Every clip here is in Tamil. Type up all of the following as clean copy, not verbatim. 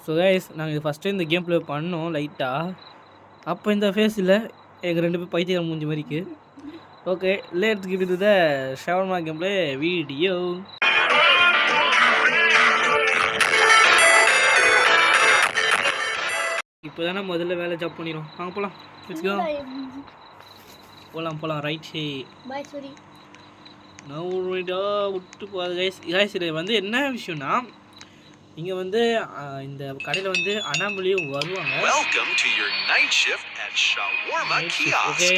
ஸோ கைஸ் நாங்கள் இது ஃபஸ்ட்டு இந்த கேம் ப்ளே பண்ணோம் லைட்டாக. அப்போ இந்த ஃபேஸில் எங்கள் 2 பேர் பைத்தியம் மூஞ்சி மாதிரிக்கு. Okay let's give it the shawarma game play video. இப்போ தானே முதல்ல வேலை ஜாப் பண்ணிடும். வாங்க போகலாம். போகலாம் ரைட். பாய் சாரி விட்டு போகாது கைஸ். இது வந்து என்ன விஷயம்னா இங்கே வந்து இந்த கடையில் வந்து அனாமலியும் வருவாங்க. Welcome to your night shift at Shawarma Kiosk. Okay.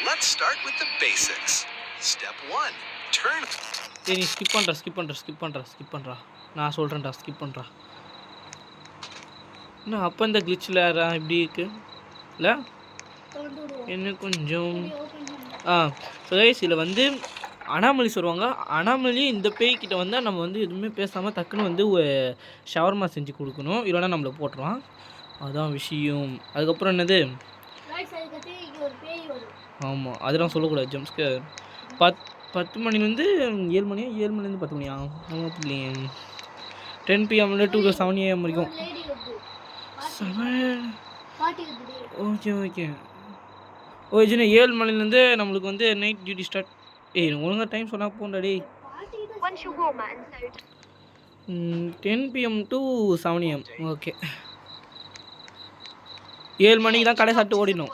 Let's start with the basics. Step 1. Turn. நீ ஸ்கிப் பண்ணுறா. நான் சொல்கிறேன்டா ஸ்கிப் பண்ணுறா. இன்னும் அப்போ இந்த கிளிச்சில் இப்படி இருக்கு இல்லை என்ன கொஞ்சம் ஸோ கைஸ் இதில் வந்து அனாமலிஸ் வருவாங்க. அனாமலி இந்த பேய்கிட்ட வந்தால் நம்ம வந்து எதுவுமே பேசாமல் டக்குன்னு வந்து ஷவர்மா செஞ்சு கொடுக்கணும், இல்லைனா நம்மளை போட்டுருவான். அதுதான் விஷயம். அதுக்கப்புறம் என்னது, ஆமாம் அதெல்லாம் சொல்லக்கூடாது. ஜம்ஸ்கர் 10 மணிலேருந்து 7 மணியா 7 மணிலேருந்து 10 மணியா இல்லையே 10 PM to 7 AM வரைக்கும். ஓகே ஓகே 7 மணிலேருந்து நம்மளுக்கு வந்து நைட் டியூட்டி ஸ்டார்ட். ஒழுங்காக டைம் சொன்னால் போண்டாடி. 10 PM to 7 AM. ஓகே 7 மணிக்கு தான் கடை சாப்பிட்டு ஓடிடும்.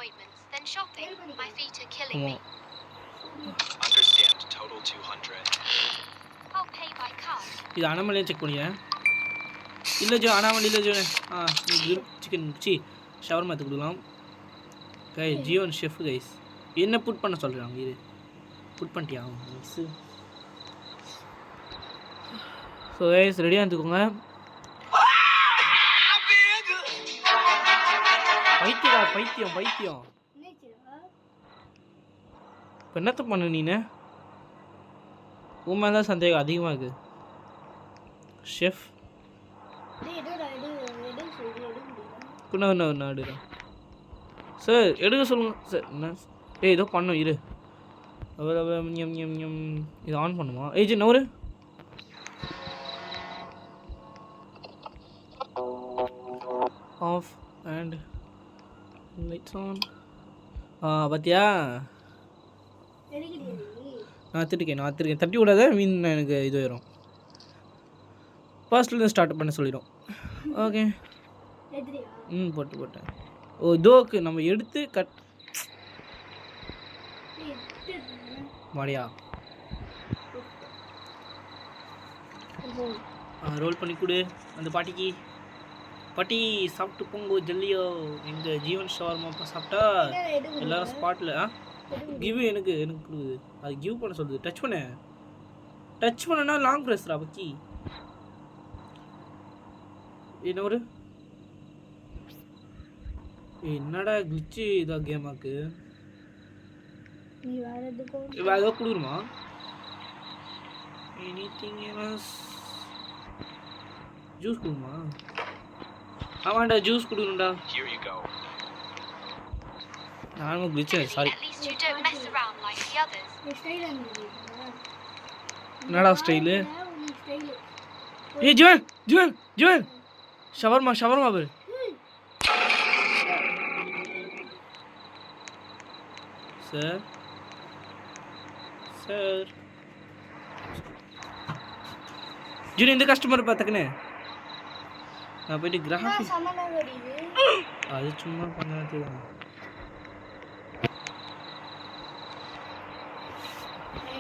ஆமாம் இது அனாமலியாக செக் பண்ணிக்கிறேன். இல்லை ஜோ அனாமலி இல்லை ஜோ. சிக்கன் ஷவர்மா எடுத்து கொடுக்கலாம். கை ஜீவன் ஷெஃப் கைஸ் என்ன புட் பண்ண சொல்கிறாங்க. இது புட் பண்ணிட்டியா? ஸோ கைஸ் ரெடியாக இருந்துக்கோங்க. பைத்தியம் இப்போ என்னத்த பண்ண நீனு? உன் மேலே தான் சந்தேகம் அதிகமாக இருக்குது ஷெஃப். ஒன்று எடுக்கிறேன் சார், எடுக்க சொல்லுங்கள் சார். என்ன ஏதோ பண்ணோம் இரு. இது ஆன் பண்ணுமா? ஜி நவரு ஆஃப் அண்ட் லைட்ஸ் ஆன். பார்த்தியா நான் எடுத்துருக்கேன். தட்டி விடாத மீன் எனக்கு இது வரும். ஃபர்ஸ்ட்லேருந்து ஸ்டார்ட் பண்ண சொல்லிடும். ஓகே போட்டேன். ஓ இதோக்கு நம்ம எடுத்து கட் மாடியா ரோல் பண்ணி கொடு அந்த பாட்டிக்கு. பாட்டி சாப்பிட்டு போங்கோ ஜல்லியோ. எங்கள் ஜீவன் ஷவர்மா சாப்பிட்டா எல்லாரும் ஸ்பாட்டில் கிவ் எனக்கு கொடுக்குது. அது கிவ் பண்ண சொல்லுது. டச் பண்ணனா லாங் ப்ரெஸ்ரா பக்கி. என்ன ஒரு என்னடா கிளிச்சு இதாக கேமாக்கு ஏதோ கொடுக்குமா? எனிதிங் எல்ஸ் ஜூஸ் கொடுமா? ஆமாண்டா ஜூஸ் கொடுக்கணும்டா. நானும் கிளிச்சு சாரி. என்னடா ஸ்டைலு? ஜுவன் ஷவர்மா பாரு. சார் ஜூன் இந்த கஸ்டமர் பார்த்துக்கனே நான் போயிட்டு கிராஃபிக் அது சும்மா பண்ணது தான்.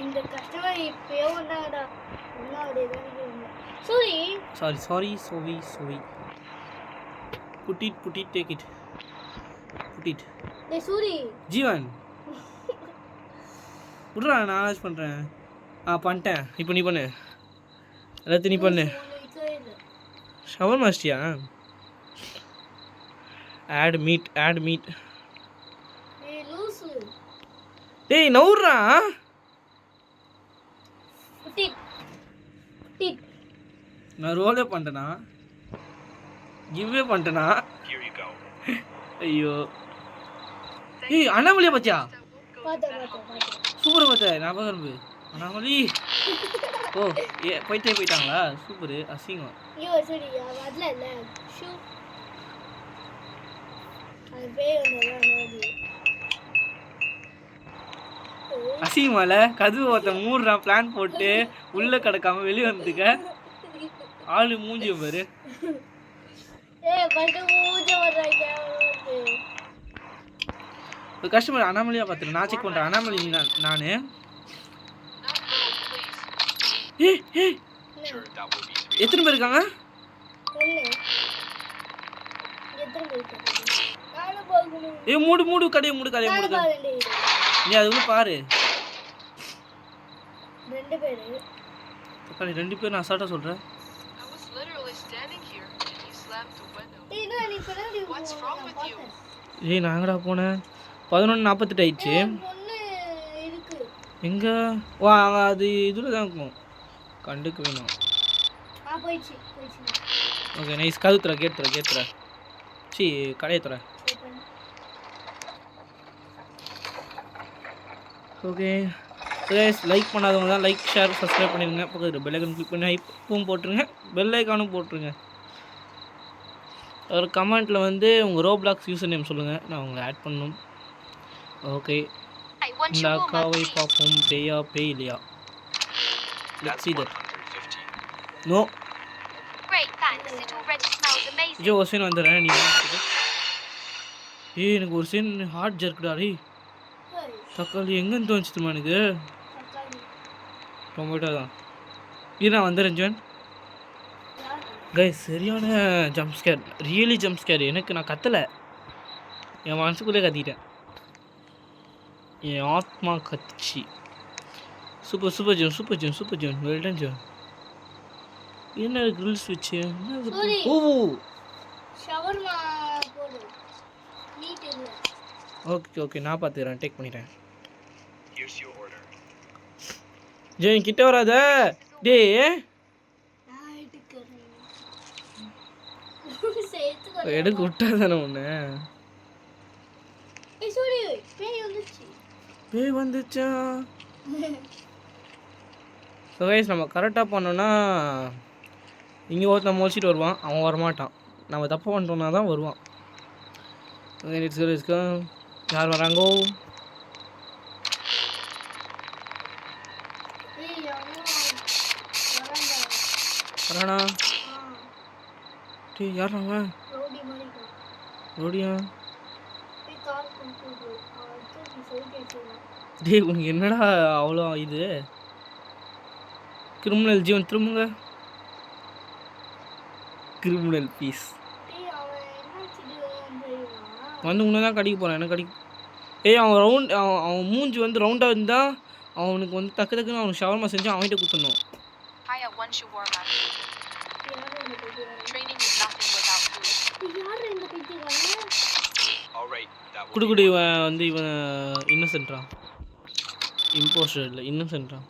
இந்த கஸ்டமர் இப்பயே வந்தாங்கடா. Sorry put it take it டேய் சூரி ஜீவன் புடுறா நான் அனலைஸ் பண்ணுறேன். பண்ணிட்டேன். இப்போ நீ பண்ணு எல்லாத்தையும் நீ பண்ணு. ஷவர் மாஸ்டியா ஆட் மீட் டேய் நவுறா நான் ரோலே பண்ணிட்டேனா கிவ்வே பண்ணிட்டேனா? ஐயோ அண்ணாமலையா பார்த்தியா? சூப்பராக பார்த்தேன். ஞாபகம் இருக்கு. அனாமலி ஓ போயிட்டாங்களா சூப்பரு அசிங்கம் ஐயோ சரி வரல இல்லை ஷூ அது பேர் வந்து அசிங்கமால கதவு ஒருத்தன் மூடுறான் பிளான் போட்டு உள்ள கிடக்காம வெளியே வந்துக்க ஆளு மூஞ்சி பாரு ஒரு கஸ்டமர் அனாமலியா பார்த்துரு நான் செக் பண்றேன் அனாமலி நானு எத்தனை பேர் இருக்காங்க மூடு கடையை மூடு நீ அது உள்ள பாரு 2 பேர் தக்காளி 2 பேர் நான் அசால்ட்டா சொல்றேன் ஏய் நான் எங்கடா போனேன் 11:48 ஆயிடுச்சு எங்க வா அது இதுல தான் இருக்கும் கண்டுக்கு வேணும் ஓகே நைஸ் கதவு கேட் தர சி கடையை தர ஓகே கைஸ் லைக் பண்ணாதவங்க தான் லைக் ஷேர் சப்ஸ்கிரைப் பண்ணிடுங்க பக்கத்தில் பெல் ஐக்கான் கிளிக் பண்ணி ஹைப்பும் போட்டுருங்க பெல் ஐக்கானும் போட்டுருங்க ஒரு கமெண்ட்டில் வந்து உங்கள் ரோப்ளாக்ஸ் யூசர் நேம் சொல்லுங்கள் நான் உங்களை ஆட் பண்ணணும் ஓகே இந்த அக்காவை பார்ப்போம் பேய் இல்லையா let's see that no Joe ஒரு சீன் வந்துடுறேன் நீ எனக்கு ஒரு சீன் ஹார்ட் ஜர்க்குடா டேய் தக்காளி எங்கேருந்து வந்துச்சுமா எனக்கு டொமேட்டோ தான் இது நான் வந்துடுறேன் ஜோன் கைஸ் சரியான jump scare really jump scare எனக்கு நான் கத்தலை என் மனசுக்குள்ளே கத்திட்டேன் என் ஆத்மா கத்துச்சு சூப்பர் ஜோன் வெல்டன் ஜோன் என்ன கிரில் ஸ்விட்சு ஓ ஓகே நான் பார்த்துக்கிறேன் டேக் பண்ணிட்டேன் ஜெயின் கிட்ட வராத டே எடுக்க விட்டாதானே ஒன்று பேய் வந்துச்சா ஸோ கைஸ் நம்ம கரெக்டாக பண்ணோன்னா இங்கே ஒருத்தன் முடிச்சிட்டு வருவான் அவன் வரமாட்டான் நம்ம தப்பு பண்ணிட்டோம்னா தான் வருவான் யார் வராங்கோ வரானா டே யார் அவன் ரோடியா டே உனக்கு என்னடா அவ்வளோ இது கிரிமினல் ஜீவன் திரும்புங்க கிரிமினல் பீஸ் வந்து உன்னை தான் கடிக்க போகிறான் எனக்கு கடிக்க அவன் அவன் மூஞ்சி வந்து ரவுண்டாக இருந்தால் அவனுக்கு வந்து டக்குன்னு அவனுக்கு ஷவர்மா செஞ்சு அவன்கிட்ட குத்தணும் குடு இவன் வந்து இவன் இன்னசென்ட்ரான் இம்போஸ்டர் இல்லை இன்னசென்ட்ரான்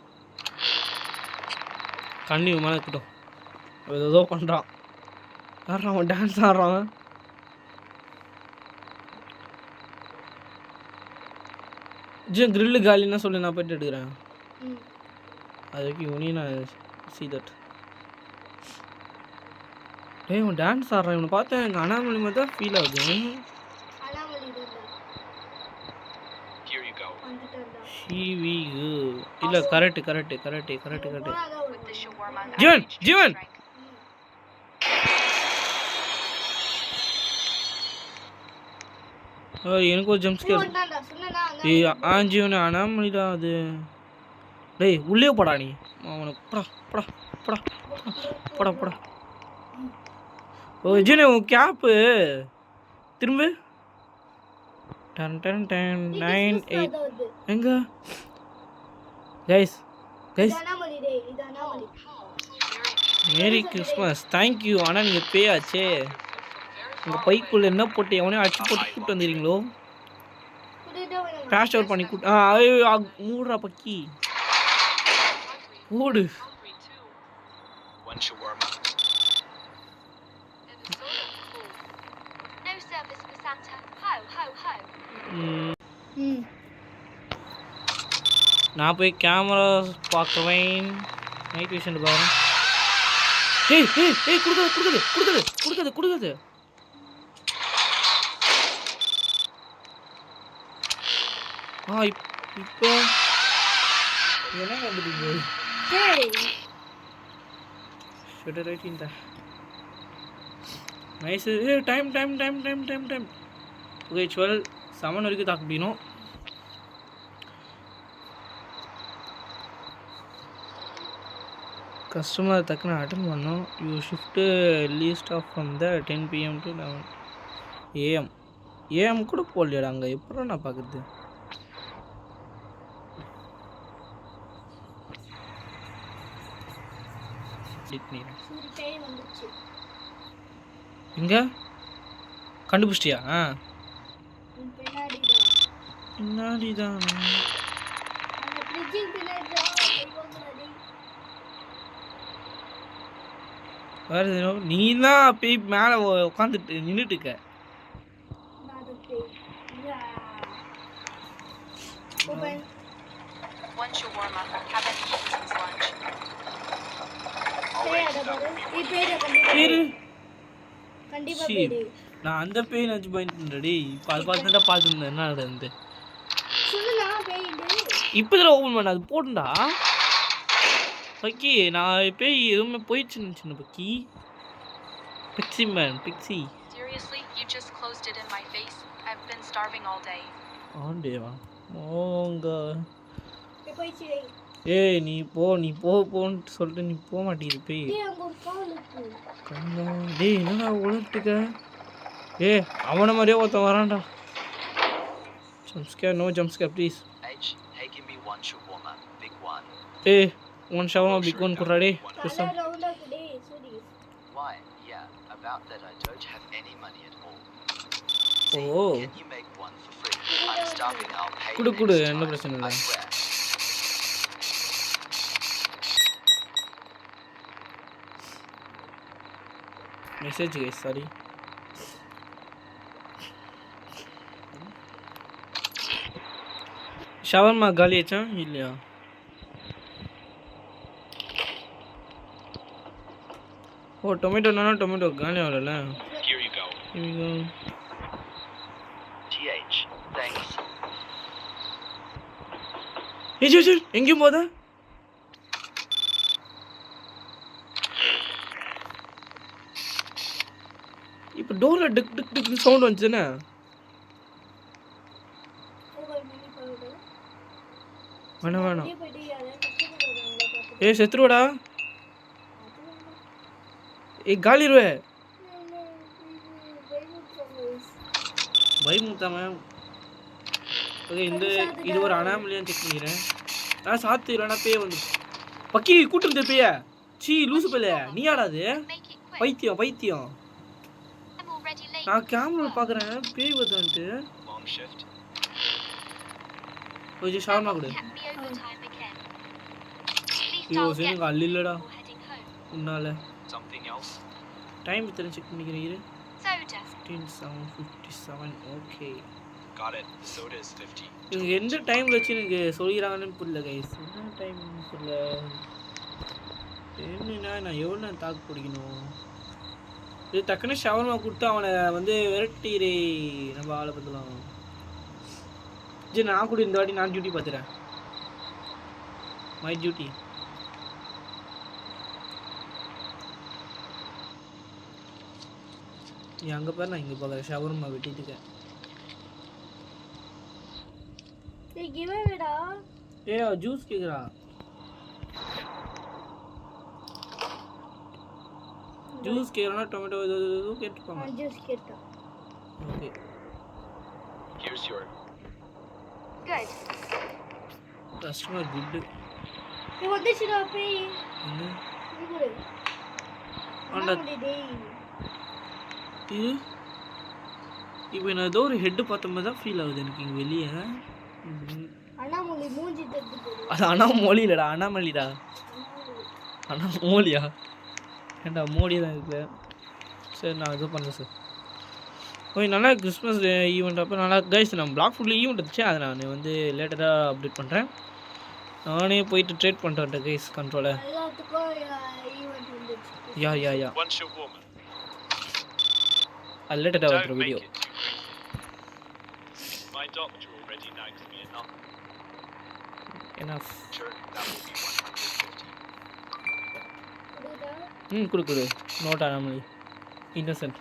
கண்ணி இவன் மேலே இருக்கட்டும் ஏதோ பண்ணுறான் ஆடுறான் அவன் டான்ஸ் ஆடுறான் கிரில்லு காலின்னா சொல்லி நான் போய்ட்டு எடுக்கிறேன் அதுக்கு இவனையும் நான் see that டேய் அவன் டான்ஸ் ஆடுறான் இவனை பார்த்தா எனக்கு அனாமலி மாதிரி தான் ஃபீல் ஆகுது இல்லை கரெக்டு ஜீவன் எனக்கு ஒரு ஜம்ப் ஸ்கேர் ஜீவன் அனாமலிடா அது டேய் உள்ளே போடா நீ அவனை போடா ஓ ஜீவனே உன் கேப்பு திரும்ப 9 8 எங்க கைஸ் மேரி கிறிஸ்மஸ் தேங்க்யூ ஆனால் நீங்கள் பே ஆச்சே உங்கள் பைக்குள்ளே என்ன போட்டு எவனே அடிச்சு போட்டு கூப்பிட்டு வந்துடுறீங்களோ கிராஷ் அவுட் பண்ணி மூடுறா பக்கி ஓடு நான் போய் கேமரா பார்க்குவேன். நைட் விஷன் பார்க்குறேன். ஏய் ஏய் ஏய் கொடுக்காது. இப்போ என்ன கண்டுபிடிங்க should right in the nice. Time okay 12 7 வரைக்கும் தாக்க முடியணும். கஸ்டமர் டக்குன்னு அட்டன் பண்ணோம். You shift least off from the 10 PM to 11 AM. AM கூட போடலையாடா அங்கே, எப்போ நான் பார்க்குறது? இங்க கண்டுபிடிச்சிட்டியா? பின்னாடி தான் வேறு நீ தான் போய் மேலே உட்காந்துட்டு நின்றுட்டு இருக்க. நான் அந்த பேய் நினச்சி போயிட்டு இப்போ அது பார்த்துட்டா பார்த்துருந்தேன். என்ன நடந்து இப்போ இதில் ஓப்பன் பண்ண அது போட்டுண்டா பக்கி. நான் பேய் எதுவுமே போயிடுச்சுன்னு சின்ன பக்கி. பிக்ஸி மேன் பிக்ஸி ஆண்டேவா ஓங்க. ஏய் நீ போன்னு சொல்லிட்டு நீ போக மாட்டேங்குது பேய். டேய் என்னடா உழட்டுக்க? அவனை மாதிரியே ஒருத்தன் வரான்டா. Jumpscare, no jumpscare please. One shawarma big one குடுறா டேய். ஓ குடு என்ன பிரச்சனை இல்லை. Message guys sorry. ஷவர்மா காலி ஆச்சா இல்லையா? ஓ டொமேட்டோ காலி ஆகல. Here you go. TH. Thanks. ஏய் எங்கேயும் போதா? இப்போ டோரில் டிக் சவுண்ட் வந்துச்சுன்னா வேணாம். செத்துருவாடா. காலிடுவே பயமுத்தாம. ஓகே இது ஒரு அனாமலியான்னு செக் பண்ணிக்கிறேன். நான் சாத்து இல்லைனா பேய் வந்து பக்கி கூட்டு பேய. சீ லூசு பேல நீ ஆடாது பைத்தியம். நான் கேமரா பார்க்குறேன் பேய் வருதான்ட்டு. கொஞ்சம் ஷார்மா கொடு. ஐயோ சரிங்க அல்லில்லடா உன்னால. டைம் எத்தனை செக் பண்ணிக்கிறீங்க? 15:57. Okay Got it. Soda is 50. இவங்க எந்த டைமில் வச்சு எனக்கு சொல்லிக்கிறாங்கன்னு புரியல கைஸ். என்ன டைம் புரியல. என்னன்னா நான் எவ்வளோ நேரம் தாக்கு பிடிக்கணும்? இது டக்குன்னு ஷவர்மா கொடுத்து அவனை வந்து விரட்டிரே நம்ம ஆளை பார்த்துலாம். சரி நான் கூட இந்த வாட்டி நான் டியூட்டி பார்த்துறேன். My duty. நீ அங்கே பாரு நான் இங்கே பார்க்குறேன். ஷவர்மா வெட்டிட்டுக்கேன். ஜூஸ் கேக்குறா. ஜூஸ் கேக்குறா. டொமேட்டோ இது கேட்டுப்பாங்க. ஜூஸ் கேட்டா. Okay Here's your. Good. Customer good. இது வந்துச்சுடா பேய். என்ன? இது ஆண்டா இது இப்போ நான் ஏதோ ஒரு ஹெட் பார்த்த மாதிரி தான் ஃபீல் ஆகுது எனக்கு இங்கே வெளியே. அண்ணாமலை மூஞ்சி தட்டு போடு. அது அண்ணாமொழி இல்லைடா அண்ணாமலிடா. அண்ணாமோலியா? ஏன்டா மோடி தான் இருக்குது. சரி நான் இது பண்ணுறேன் சார். ஓகே நல்லா கிறிஸ்மஸ் ஈவெண்ட் அப்போ நல்லா கைஸ் நம்ம பிளாக் ஃபுட்டில் ஈவெண்ட் இருந்துச்சு. அதை நான் வந்து லேட்டராக அப்டேட் பண்ணுறேன். நானே போயிட்டு ட்ரேட் பண்ணிட்டு வரேன் கைஸ் கண்ட்ரோலை. எல்லாத்துக்கும் ஈவென்ட் வந்துச்சு. யா Once you're warmer, I'll let it out don't the make video. it too crazy. My doctor already nagged me enough. Enough. Sure, that will be 150. புரியுதா? குடு நோட் அனாமலி இன்னசென்ட்.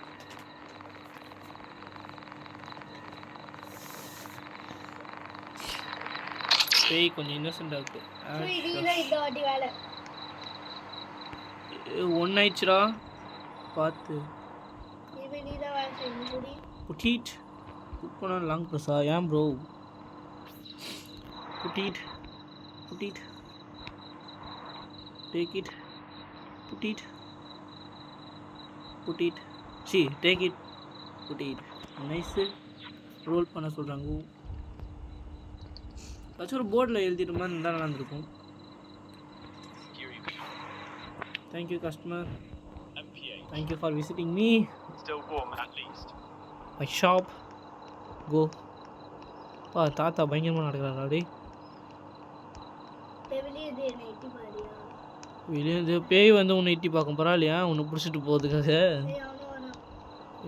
பேய் கொஞ்சம் இன்னசென்ட்டாக இருக்கு. சரி, நீதான் இந்த வாட்டி வேலை. ஒன் ஆயிடுச்சுடா பார்த்து. இனிமே நீதான் வேலை செய்யணும். புடி. புட்டீட் புக் பண்ண லாங் ப்ரெஸ்ஸா? ஏன் bro? Put it take it put it see take it put it. Nice roll பண்ண சொல்கிறாங்க. ஏதாச்சும் ஒரு போர்டில் எழுதிட்டு மாதிரி இருந்தால் நல்லா இருந்திருக்கும். Here you go. Thank you customer, MPA. Thank you for visiting me Still warm at least. My shop. Go பா தாத்தா பயங்கரமாக நடக்கிறாரா அப்படி. வெளியே இது என்னை எட்டி பாரியா? வெளியே பேய் வந்து உன்னை எட்டி பார்க்கும் பரவாயில்லையா? உன்னை பிடிச்சிட்டு போகிறதுக்காக. ஏய், அவனும் வரான்.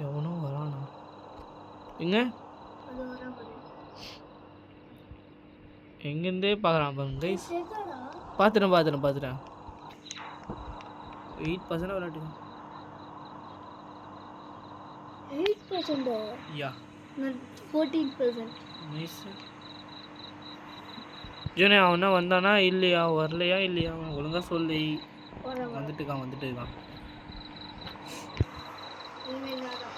எவனோ வரானா? எங்க அது வரான் பாரு. எங்கேருந்தே பார்க்குறான் பாருங்க கைஸ். செத்தாடா? பார்த்துட்டேன் 8% விளையாட்டுங்க. 8%. யா நான் 14%. நைஸ். ஜோனே அவனா வந்தானா இல்லையா? வரலையா இல்லையா? அவன் ஒழுங்காக சொல்லி. வரான். வந்துட்டு இருக்கான். இனிமே நான் தான்.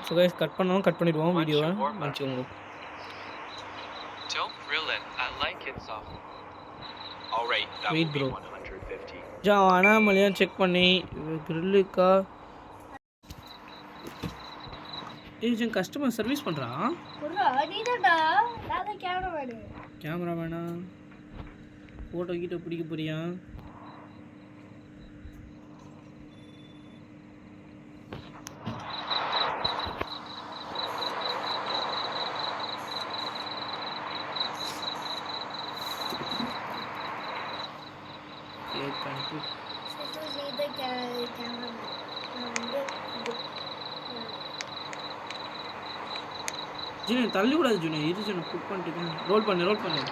ஸோ கைஸ் கட் பண்ணிடுவோம் வீடியோவை. மன்னிச்சுக்கோங்க. Don't grill it. I like it soft. All right, that Wait, will be bro. 150. அவன் அனாமலியாக செக் பண்ணி கிரில்லுக்கா ஏன் கஸ்டமர் சர்வீஸ் பண்ணுறான். புர்ரா, நீதான்டா. நான் தான் கேமராமேனு. கேமரா வேணாம், ஃபோட்டோ கிட்ட பிடிக்க போறியா? சரி, நீதான் கேமராமேன். நான் வந்து ஜூனியர் தள்ளி விடாது ஜூனியர். இது ஜூனியர் புக் பண்ணிட்டு ரோல் பண்ணு.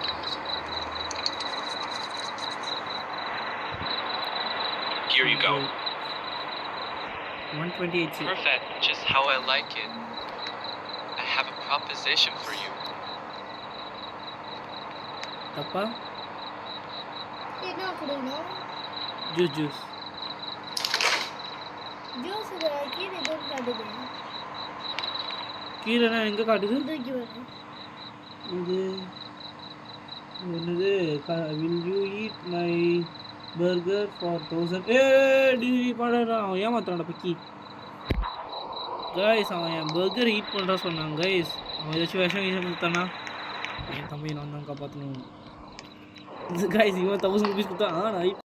Here you go. 128. Perfect. Just how I like it. I have a proposition for you. தப்பா? என்ன கொடுக்கணும்? ஜூஸ் ஜூஸ் கீழே எதுவும் காட்டுது. கீழேனா எங்கே காட்டுது? தூக்கி வரும். இது என்னது? Will you eat my burger for 1000? TV பண்ணுறான். அவன் ஏமாத்துறான்டா பக்கி. கைஸ் அவன் என் பர்கர் ஈட் பண்ணுறா சொன்னாங்க கைஸ். அவன் ஏதாச்சும் விஷம் கொடுத்தானா என் தம்பி நான் தான் காப்பாற்றணும். கைஸ் இவன் 1000 rupees கொடுத்தா நான்